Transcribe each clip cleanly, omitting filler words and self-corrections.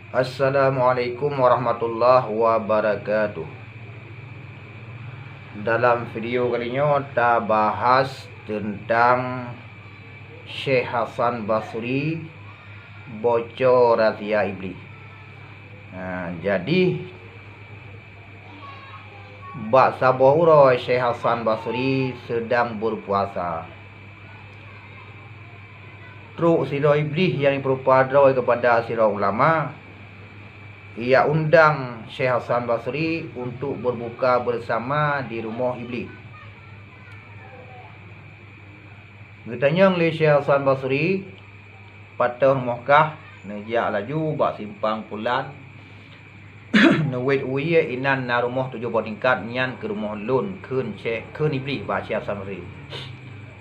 Assalamualaikum warahmatullahi wabarakatuh. Dalam video kali ini kita bahas tentang Syekh Hasan Basri bocor razia iblis. Jadi bak sabahura Syekh Hasan Basri sedang berpuasa. Truk sirah iblis yang diperpadai kepada sirah ulama, ia undang Syekh Hasan Basri untuk berbuka bersama di rumah iblis. Getanya oleh Syekh Hasan Basri patah Mekah nejak laju bak simpang pulan nuwit uye inan na rumah 7 tingkat nyan ke rumah lun keun iblis bak Syekh Hasan Basri.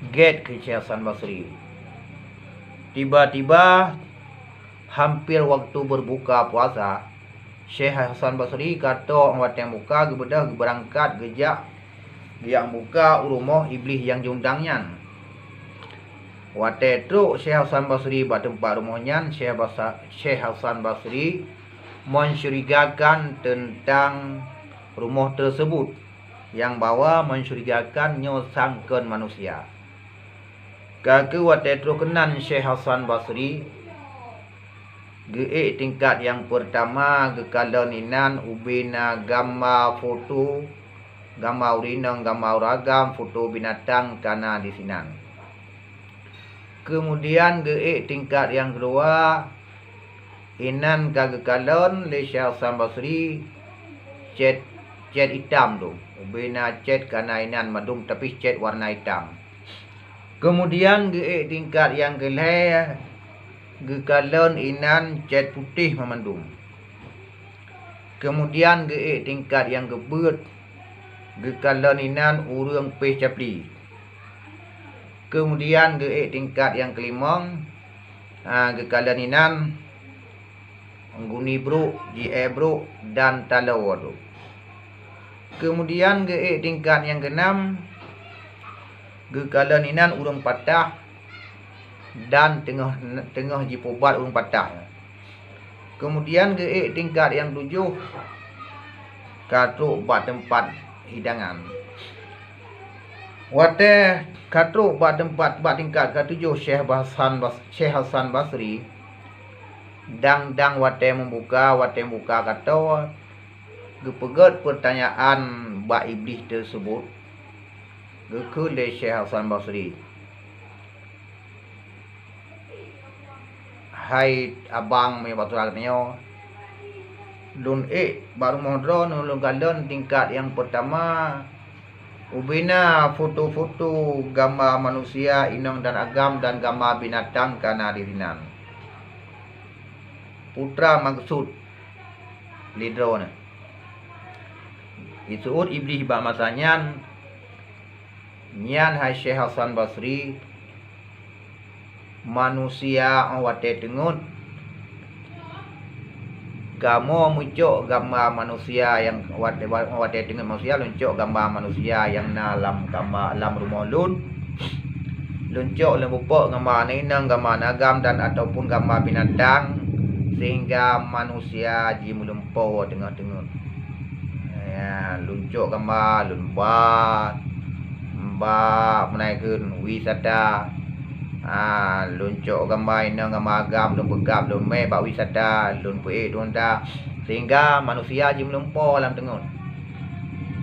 Get ke Syekh Hasan Basri. Tiba-tiba hampir waktu berbuka puasa, Syekh Hasan Basri kata orang wateng buka gebedah berangkat gejak yang buka rumah iblis yang diundangnya. Wate truk Syekh Hasan Basri pada tempat rumahnya, Syekh Hasan Basri mencurigakan tentang rumah tersebut yang bawa mencurigakan nyosangkan manusia. Kaki wate truk kenan Syekh Hasan Basri ge tingkat yang pertama gekala ninan ubina gambar foto, gambar urinang, gambar ragam, foto binatang kana di sinan. Kemudian ge tingkat yang kedua inan kagekalan le Syekh Hasan Basri cat hitam tu. Ubina cat kana inan madung tapi cat warna hitam. Kemudian ge tingkat yang kelih gekalan inan cat putih memandung. Kemudian ge tingkat yang gebet gekalan inan urang peh capli. Kemudian ge tingkat yang kelima gekalan inan guni bro, bro dan talau tu. Kemudian ge tingkat yang keenam gekalan inan urang patah dan tengah jipobat urang patah. Kemudian ge tingkat yang 7 katruk bak tempat hidangan. Wate katruk bak tempat bak tingkat ke-7 Syekh Hasan Basri dang wate membuka kata gepegat pertanyaan bak iblis tersebut gekule Syekh Hasan Basri. Hai abang me batu katanya lun baru modro nulung kalian tingkat yang pertama ubina foto-foto gambar manusia inang dan agam dan gambar binatang kana dirinan. Putra maksud lidrona isuut iblis bak masanya nyan hai Syekh Hasan Basri manusia wate tengut kamu muncul gambar manusia yang wate tengut manusia luncuk gambar manusia yang dalam gambar alam rumah lun luncuk lembupuk gambar ninang gambar nagam dan ataupun gambar binatang sehingga manusia ji melempau tengah-tengah ya luncuk gambar lumba menaikkan wisata luncuk gambar inang gambar agam lun begap lun me bak wisata lun pe donda sehingga manusia ji melempau dalam tengah.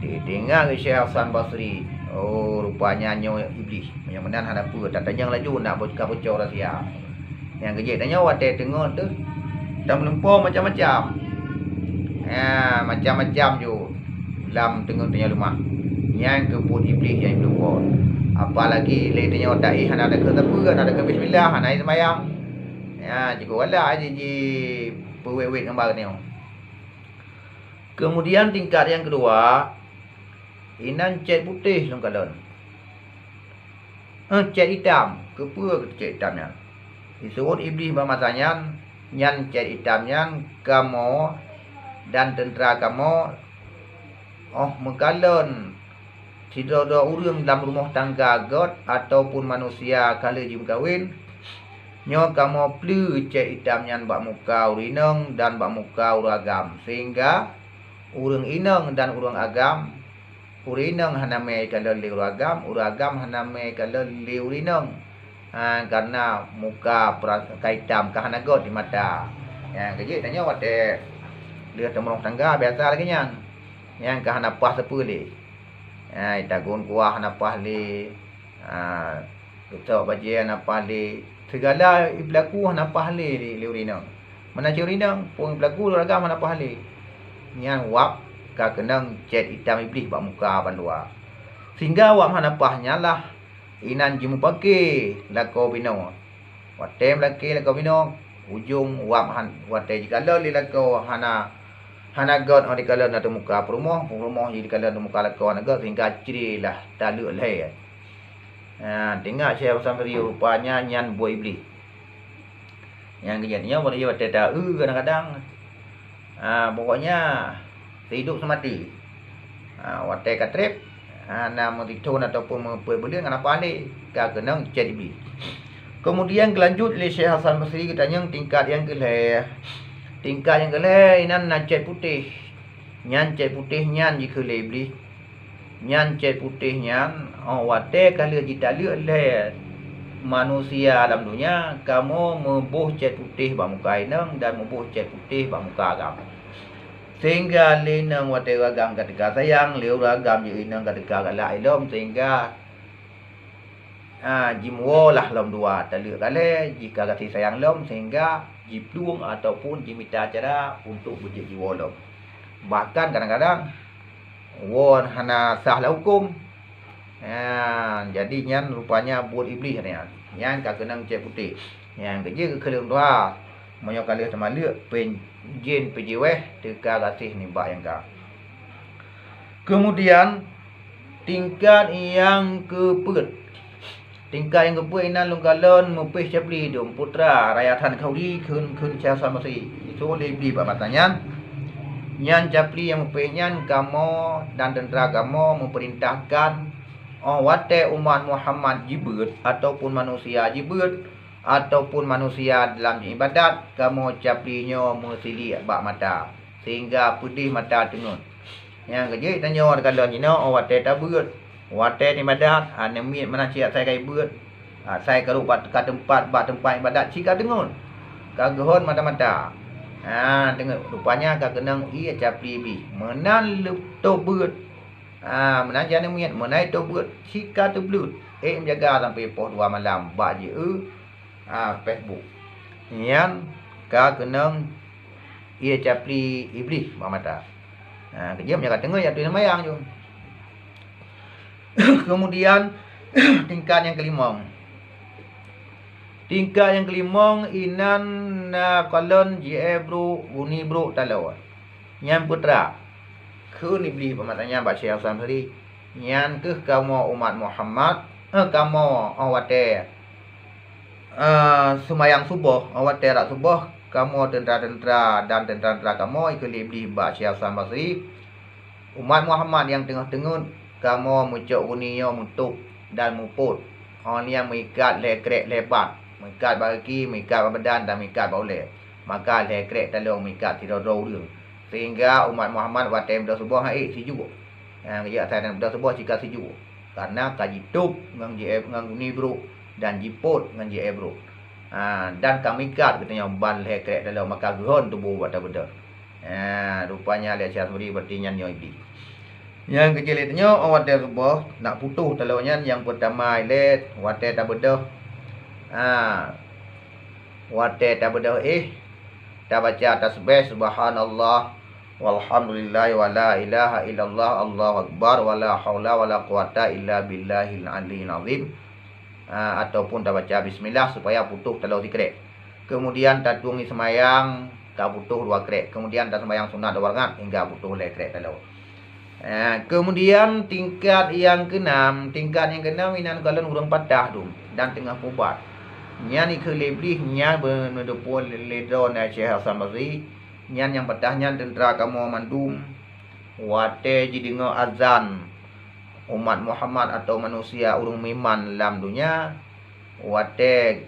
Ditinggal ke Syekh Hasan Basri. Oh rupanya nyo iblis yang menan hadapa tak tanya laju nak bocor rahsia. Yang kejek tanya wate tengah tu dah melempau macam-macam. Macam-macam je dalam tengah-tengah rumah. Yang kebut iblis yang melempau. Apalagi le tanya otak hana ada ke apa ada ke bismillah hana sembahyang. Ya cukup wala aja ji pewet-wet gambar ni. Kemudian tingkat yang kedua inan cat putih longkalon. Cat hitam, kepa cat hitamnya. Disebut iblis bermasanya nyan cat hitamnya kamu dan tentera kamu mengkalon tidak urang dalam rumah tangga god ataupun manusia kala jim kahwin Nyo kamu pelu cek hitam nyan bak muka urineng dan bak muka uragam. Sehingga urang ineng dan urang agam, urineng haname kalau li uragam haname kalau li urineng. Karena muka kaitam kahanagot di mata. Yang kejik tanya wate dia temurung tangga biasa lagi nyan. Yang kahanapah sepuli. Itagun kuah hanapah li. Kita bajian apa li. Segala iblaku hanapah li urineng. Mana cik urineng pun iblaku uragam hanapah li. Nyan wap ka kenang cet hitam iblis bak muka bandua. Sehingga wap hanapahnya lah inan jimu pakai lako bino. Watem laki lako bino ujung wap wate jikala li lako hana god on dikala na muka rumah jadi kala na muka lako naga sehingga ciri lah taluk leh. Tengok saya sampai rupanya nyan buah iblis. Yang kejadiannya pada dia wate tahu kadang-kadang. Pokoknya hidup semati. Wate katrip nama ditun ataupun membeli dengan apa ni kenang jadi iblis. Kemudian lanjut oleh Syekh Hasan Basri katanya tingkat yang kelih. Tingkat yang kelih inan cet putih. Nyan cet putih nyan jika iblis. Nyan cet putih nyan wate kalau ditali oleh manusia dalam dunia, kamu membuh cet putih bak muka inang dan membuh cet putih bak muka agam. Sehingga linang wate ragam ketika sayang, liu ragam je inang ketika galak ilom, sehingga jimwo lah lom dua tali kale jika kasih sayang lom, sehingga jipluang ataupun jimita cara untuk bujik jiwa lom. Bahkan kadang-kadang won hana sah lah hukum. Jadi nyan rupanya buat iblis ni. Yang kakenang cet putih. Yang kerja ke kelung doa. Moyo kali sama lek pen jin pejiweh teka kasih ni bak yang ka. Kemudian tingkat yang keempat. Tingkat yang keempat inan lungkalon mupih capli dum putra rayatan kaudi kun Syekh Hasan Basri. Itu lebih bak matanya. Nyan capli yang mupih nyan kamu dan tentera kamu memerintahkan wate umat Muhammad jibut ataupun manusia jibut ataupun manusia dalam ibadat, kamu caplinya mesili bak mata sehingga putih mata tenun. Yang kerja tanya orang kalau ni wate tabut wate ni ibadat anemit mana siap saya kai buat saya kalau ke tempat ibadat cika tenun kagehon mata-mata. Tengok rupanya kakenang ia capli bi menan tobut. Menan jana miat menai tobut cika tu blut menjaga sampai pukul 2 malam bak je Facebook. Yang kakenang ia capli iblis bak mata. Kerja menjaga tengok ya tu semayang je. Kemudian tingkat yang kelima. Tingkat yang kelima inan kolon bro uni bro talau. Yang putra kun iblis pematanya bak Syekh Hasan Basri. Yang ke kamu umat Muhammad kamu wate semayang subuh wate rak subuh kamu tentera-tentera dan tentera-tentera kamu ikut iblis bak Syekh Hasan Basri. Umat Muhammad yang tengah-tengah kamu muncul uninya mutuk dan muput. Orang yang mengikat lekrek lebat, mengikat bagi, mengikat badan dan mengikat bauleh. Maka lekrek tolong mengikat tidur-tidur dia. Sehingga umat Muhammad watem dah subuh sejuk. Yang dia saya dah subuh jika sejuk. Karena kaji tup ngang JF ngang ni bro dan jiput ngang JF bro. Dan kami ikat katanya ban lekrek dalam maka gehon tubuh buat benda. Rupanya lihat Syekh Basri berarti nyanyo iblis. Yang kecil itu wate subuh nak putuh telurnya yang pertama ilet wate tak bedah. Wate tak bedah tak baca tasbih subhanallah walhamdulillah wala ilaha illallah Allahu akbar wala haula wala quwata illa billahil aliyil azim. Ataupun tak baca bismillah supaya putuh telur dikrek. Kemudian tak tungi semayang tak putuh 2 krek. Kemudian tak semayang sunat 2 rakaat hingga putuh le krek telur. Kemudian tingkat yang keenam inan kalau urang patah tu dan tengah pubat. Nyan ikut lebih nyan berdepol ledron Syekh Hasan Basri. Nyan yang patah nyan tentera kamu mandum. Wate jadi dengar azan umat Muhammad atau manusia urung miman dalam dunia. Wate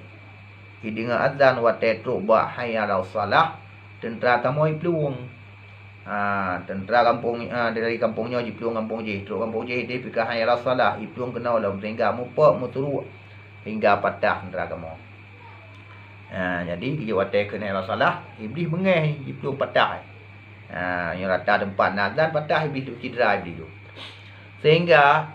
dengar azan wa tetruk ba hayya ala salah tentera kamu ipluang. Tentera kampung dari kampungnya ipluang kampung je. Teruk kampung je dia fikah hayya ala salah ipluang kena lah sehingga mupa muturu hingga patah tentera kamu. Jadi dia watai kena ala salah iblis mengeh ipluang patah. Yang rata tempat nazan patah iblis tu cedera iblis tu. Sehingga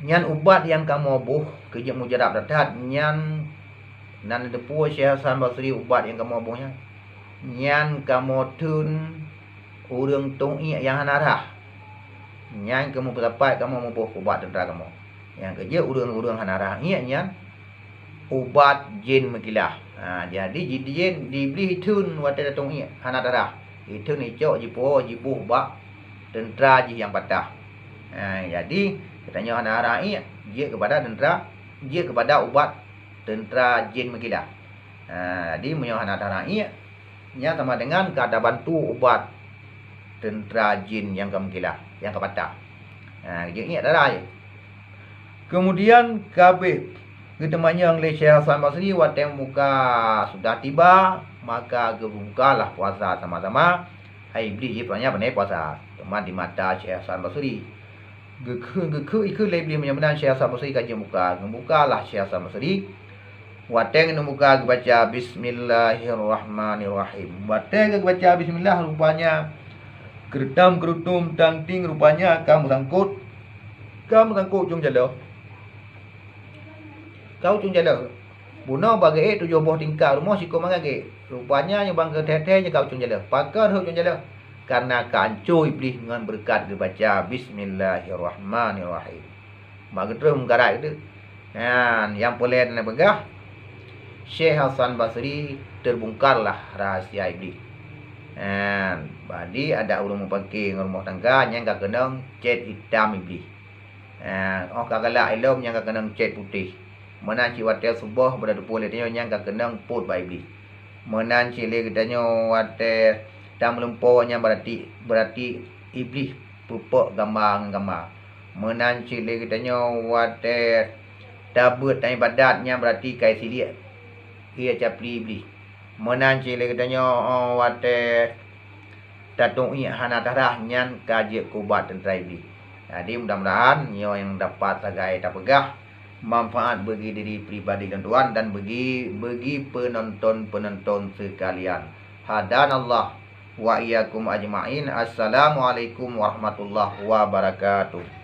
nyan ubat yang kamu buh kerja mujarab datat nyan nan depu Syekh Hasan Basri ubat yang kamu buhnya nyan kamu tun urang tong yang hanarah nyan kamu berdapat kamu buh ubat tentera kamu yang kerja urang-urang hanarah nyan ubat jin mekilah. Jadi jin dibeli tun wate tong hanarah itu ni cok jibuh bak tentera ji yang patah. Jadi katanya hanarah dia kepada tentera, dia kepada ubat tentera jin mekilah. Jadi menyo hanarah nya sama dengan kada bantu ubat tentera jin yang kemekilah, yang kepatah. Dia ingat darah je. Kemudian kabeh ketemannya oleh Syekh Hasan Basri waktu muka sudah tiba, maka gebukalah puasa sama-sama. Hai iblis je punya pandai puasa. Teman di mata Syekh Hasan Basri. Geku ikut lebih menyamakan Syekh Hasan Basri kaji muka. Membukalah Syekh Hasan Basri. Wateng muka baca Bismillahirrahmanirrahim. Wateng baca Bismillah rupanya kerutum tangting rupanya kamu sangkut ujung jala. Kau ujung jala. Buno bagi 7 buah tingkah rumah siko mangage. Rupanya yang bangga teteh kau ujung jala. Pakar ujung jala. Karena kancu iblis dengan berkat dia baca Bismillahirrahmanirrahim. Maka terus menggarai itu. Yang boleh dan begah Syekh Hasan Basri terbongkarlah rahasia iblis. Badi ada orang mempakir rumah tangga yang gak kenang cat hitam iblis. Kagala ilom yang gak kenang cat putih. Menan ciwate subuh pada boleh tanya yang gak kenang put ba iblis. Menan cile katanya wate dan melempoknya berarti iblis pupuk gambar. Menanci lagi katanya wate dabut dan ibadatnya berarti kai silik. Ia capli iblis. Menanci lagi katanya wate tatung hana darah nyan kaji kubat tentera iblis. Jadi mudah-mudahan yang dapat sebagai tapegah manfaat bagi diri pribadi dan tuan dan bagi penonton sekalian. Hadanallah wa iyyakum ajma'in. Assalamualaikum warahmatullahi wabarakatuh.